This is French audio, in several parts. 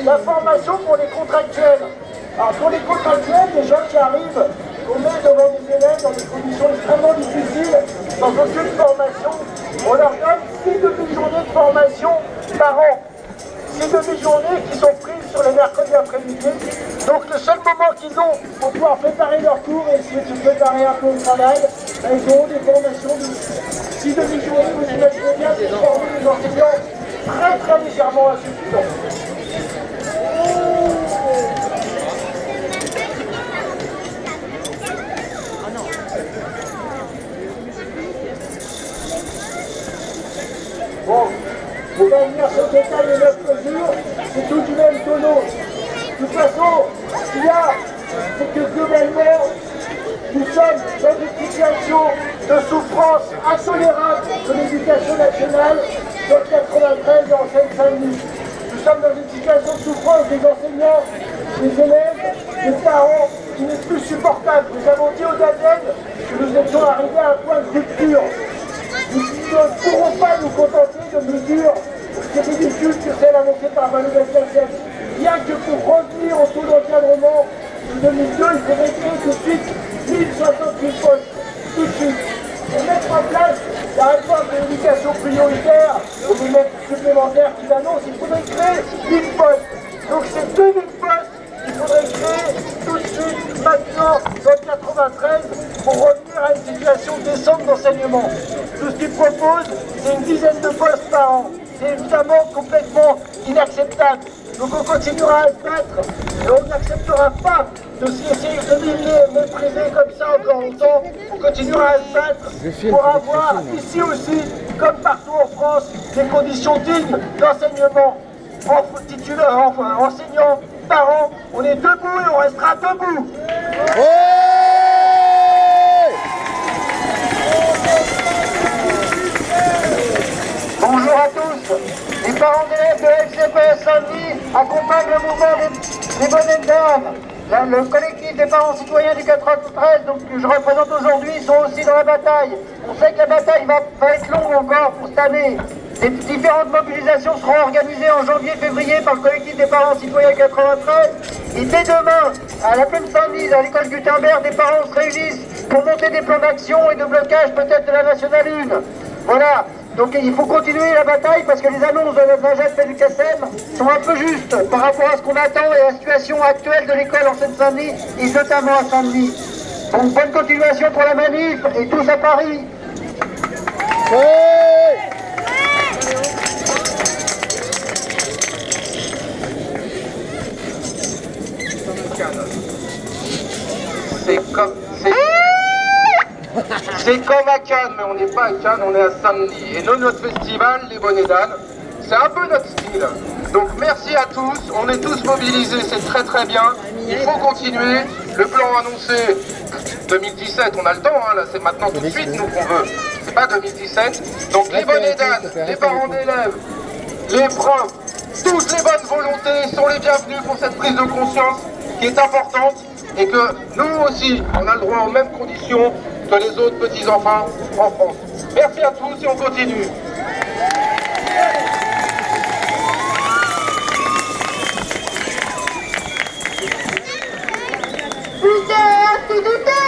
la formation pour les contractuels. Alors pour les contractuels, des gens qui arrivent, on met devant des élèves dans des conditions extrêmement difficiles, sans aucune formation, on leur donne 6 demi-journées de formation par an. 6 demi-journées qui sont prises sur les mercredis après-midi. Donc le seul moment qu'ils ont pour pouvoir préparer leur cours et essayer de se préparer un peu au travail, ils auront des formations de 6 demi-journées. Vous imaginez bien, c'est former des enseignants très légèrement insuffisants. Bon, on va venir sur le détail des 9 mesures, c'est tout du même tonneau. De toute façon, ce qu'il y a, c'est que globalement, nous sommes dans une situation de souffrance intolérable de l'éducation nationale dans le 93 et en Seine-Saint-Denis. Nous sommes dans une situation de souffrance des enseignants, des élèves, des parents, qui n'est plus supportable. Nous avons dit aux ADN que nous étions arrivés à un point de rupture. Nous ne pourrons pas nous contenter de mesures aussi ridicules que celles annoncées par Valérie Pécresse. Bien que pour revenir au taux d'encadrement de 2002, il faudrait créer tout de suite 1068 postes, tout de suite. Pour mettre en place la réforme de l'éducation prioritaire, aux moments supplémentaires qu'ils annoncent, il faudrait créer 1000 postes. Donc c'est 2000 postes qu'il faudrait créer tout de suite, maintenant, dans le 93, pour revenir à une situation décente d'enseignement. Tout ce qu'ils proposent, c'est une dizaine de postes par an. C'est évidemment complètement inacceptable. Donc on continuera à se battre et on n'acceptera pas de se laisser mépriser comme ça encore longtemps. On continuera à se battre pour avoir ici aussi, comme partout en France, des conditions dignes d'enseignement. Enseignants, parents, on est debout et on restera debout. Bonjour à tous. Les parents d'élèves de FCPS Saint-Denis accompagnent le mouvement des bonnets de dame. Le collectif des parents citoyens du 93, donc, que je représente aujourd'hui, sont aussi dans la bataille. On sait que la bataille va être longue encore pour cette année. Les différentes mobilisations seront organisées en janvier-février par le collectif des parents citoyens 93. Et dès demain, à la plaine Saint-Denis, à l'école Gutenberg, des parents se réunissent pour monter des plans d'action et de blocage peut-être de la Nationale 1. Voilà. Donc il faut continuer la bataille parce que les annonces de la Jacques Péducassem sont un peu justes par rapport à ce qu'on attend et à la situation actuelle de l'école en Seine-Saint-Denis et notamment à Saint-Denis. Donc bonne continuation pour la manif et tous à Paris. C'est comme à Cannes, mais on n'est pas à Cannes, on est à Saint-Denis. Et nous, notre festival, les bonnets d'âne, c'est un peu notre style. Donc merci à tous, on est tous mobilisés, c'est très bien. Il faut continuer. Le plan annoncé 2017, on a le temps, hein, là c'est maintenant tout de suite nous qu'on veut. C'est pas 2017. Donc les bonnets d'âne, les parents d'élèves, les profs, toutes les bonnes volontés sont les bienvenus pour cette prise de conscience qui est importante et que nous aussi, on a le droit aux mêmes conditions que les autres petits-enfants en France. Merci à tous et on continue. Uta!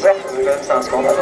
heures, quand même c'est un scandale.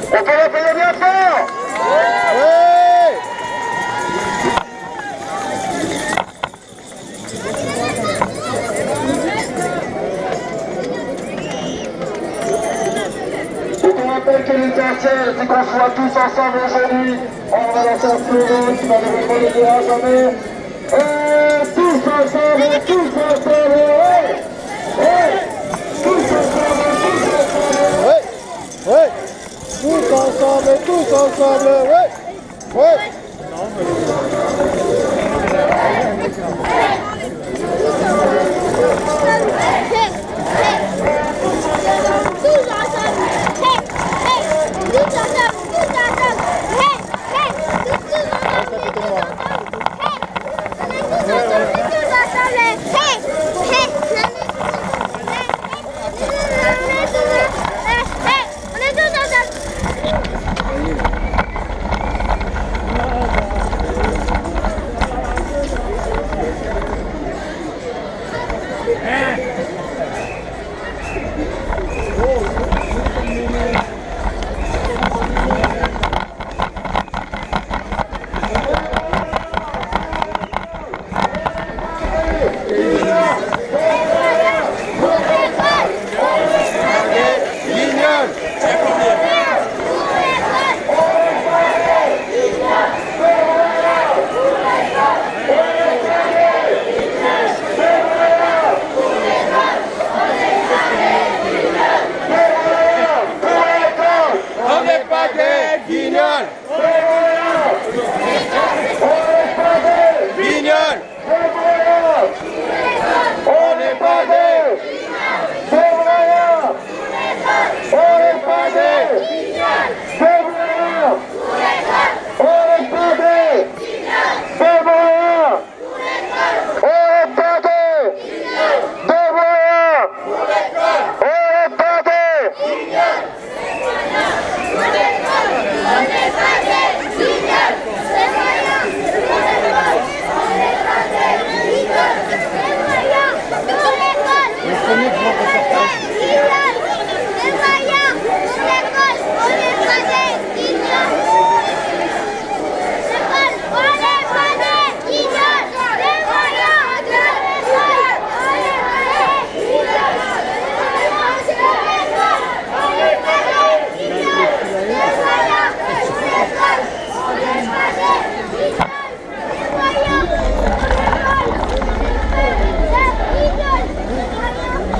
On peut l'appeler bien fort! Oui! Donc on rappelle que l'essentiel, c'est qu'on soit tous ensemble aujourd'hui. On va lancer un slogan qui va nous revenir à jamais. Tous ensemble, tous ensemble, ouais! Ouais! Tous ensemble, tous ensemble! Ouais! Ouais! Tous ensemble, ouais! Ouais!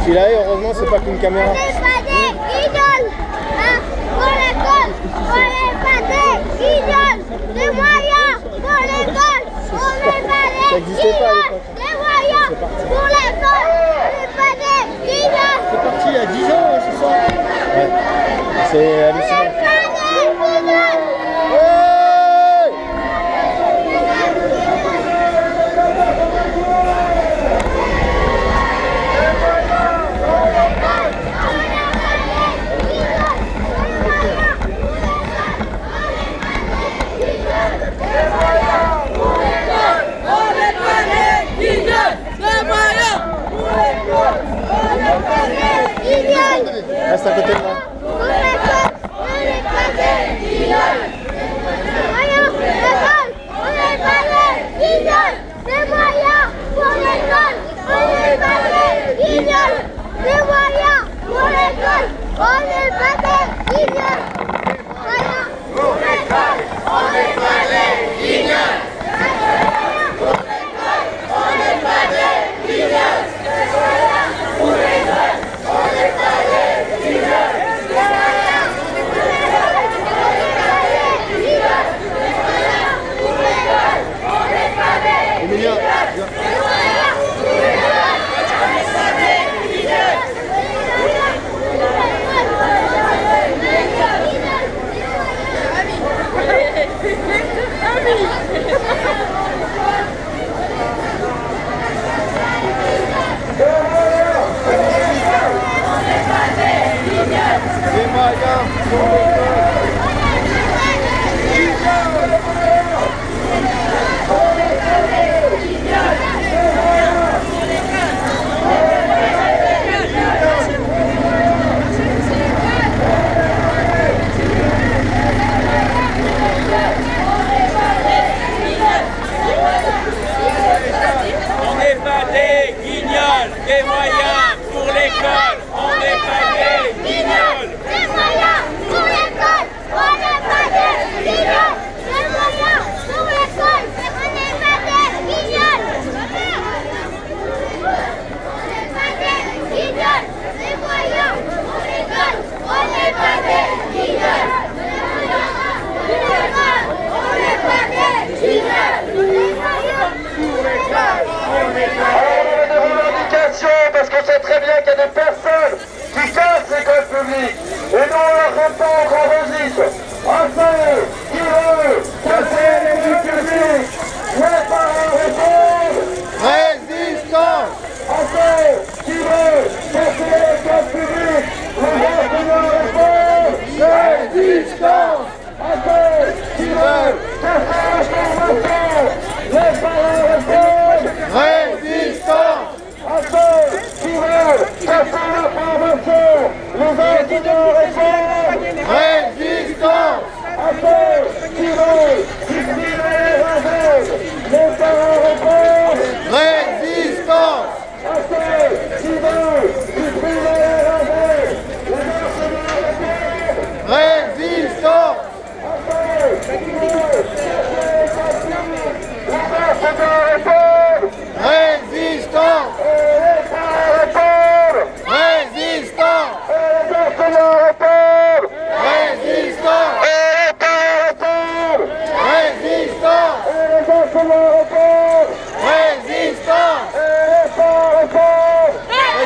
Celui-là, heureusement, c'est pas qu'une caméra. On n'est pas des idoles, hein, pour l'école. On n'est pas des idoles, des moyens pour l'école. On n'est pas des idoles, des moyens pour l'école. On n'est pas des idoles. C'est parti il y a 10 ans, c'est ça? Ouais. C'est hallucinant. On n'est pas des idoles. Yeah. à côté de moi. Pour l'école, on n'est pas des idiots. Voyons, l'école, on n'est pas des idiots. Les moyens pour l'école, on n'est pas des idiots. Les moyens pour l'école, on n'est pas des idiots. Voyons, pour l'école, on n'est pas des idiots. Pour l'école, on n'est pas des idiots. Pour l'école, on n'est pas des idiots. Emilia, viens. Les moyens pour l'école. On n'est pas des guignols, des moyens pour l'école, on n'est pas des guignols. Les moyens pour l'école, on n'est pas des guignols. Les moyens pour l'école, on n'est pas des guignols. On n'est pas des guignols. Les moyens pour l'école, on n'est pas des guignols. Les moyens pour l'école, on n'est pas des guignols. Les moyens pour l'école, on n'est pas Alors, on a des revendications parce qu'on sait très bien qu'il y a des personnes qui cassent l'école publique. Et nous, on leur répond qu'on résiste. Assez, qui veut casser l'école publique. Les parents répondent. Résistance. Assez, qui veut casser l'école publique. Les enseignants répondent. Résistance. Assez, qui veut casser la formation. Les parents répondent. Résistance. Assez, qui veut casser la formation. Les enseignants répondent. Résistance. Assez, qui veut supprimer les ravels. Les parents répondent. Résistance. Assez, qui veut supprimer les ravels. Les enseignants répondent. Résistance. Assez, qui veut casser l'école publique. Les enseignants répondent. Résistance. Et les parents répondent. Résistance. Et les enseignants répondent. Résistance. Et les parents répondent. Résistance. Et les enseignants répondent. Résistance. Et les parents répondent.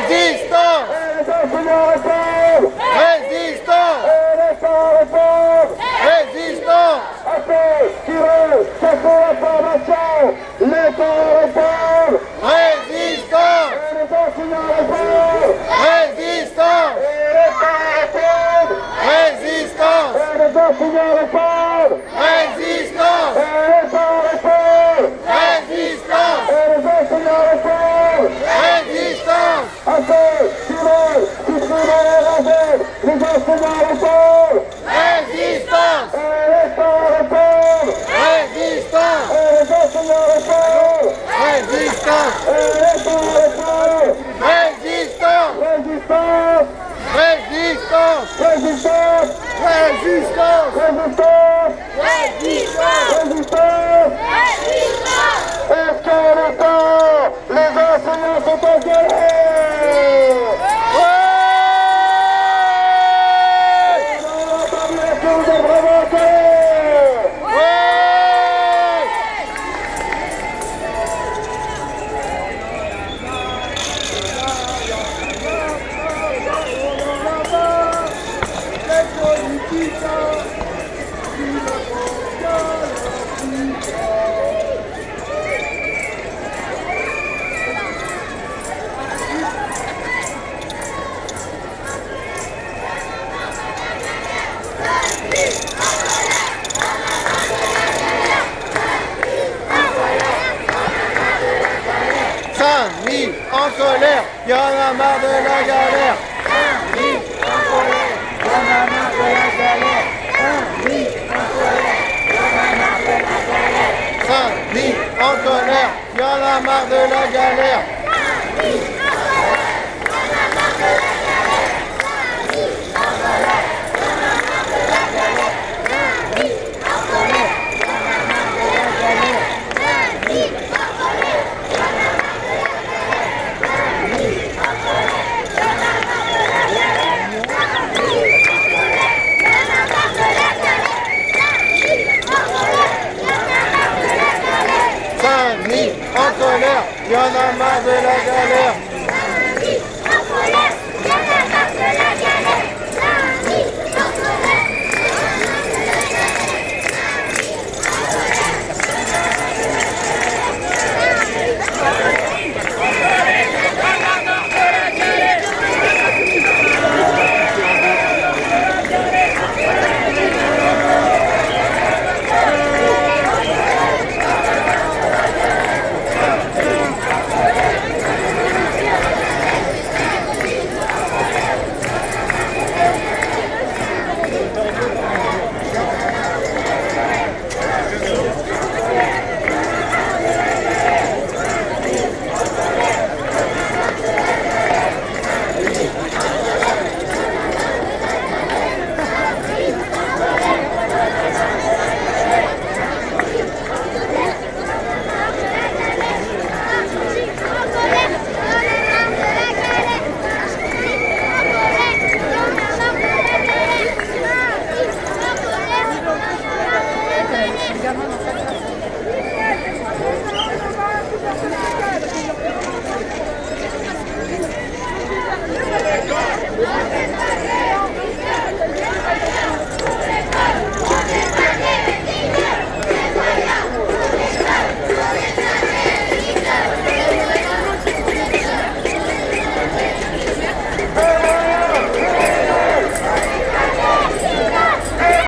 Résistance. Et les enseignants répondent. Résistance. Et les parents répondent. Résistance. Assez, qui veut casser la formation. Les parents répondent. Résistance. Et les enseignants répondent. Résistance. Et les parents répondent. Résistance. Et les enseignants répondent. Résistance. Et les parents répondent. Résistance. Et les enseignants répondent. Résistance. Assez, qui veut supprimer les ravels. Les enseignants répondent. Résistance. Et les parents répondent. Résistance. Et les enseignants répondent. Résistance. Et les parents répondent. Résistance. Résistance. Résistance. Résistance. Résistance. Résistance. Résistance. Résistance. Est-ce que le temps, les enseignants sont en galère? On a entendu la chose de vraiment en galère. Saint-Denis en colère, y en a marre de la galère. Saint-Denis en colère. Saint-Denis en colère, y'en a marre de la galère.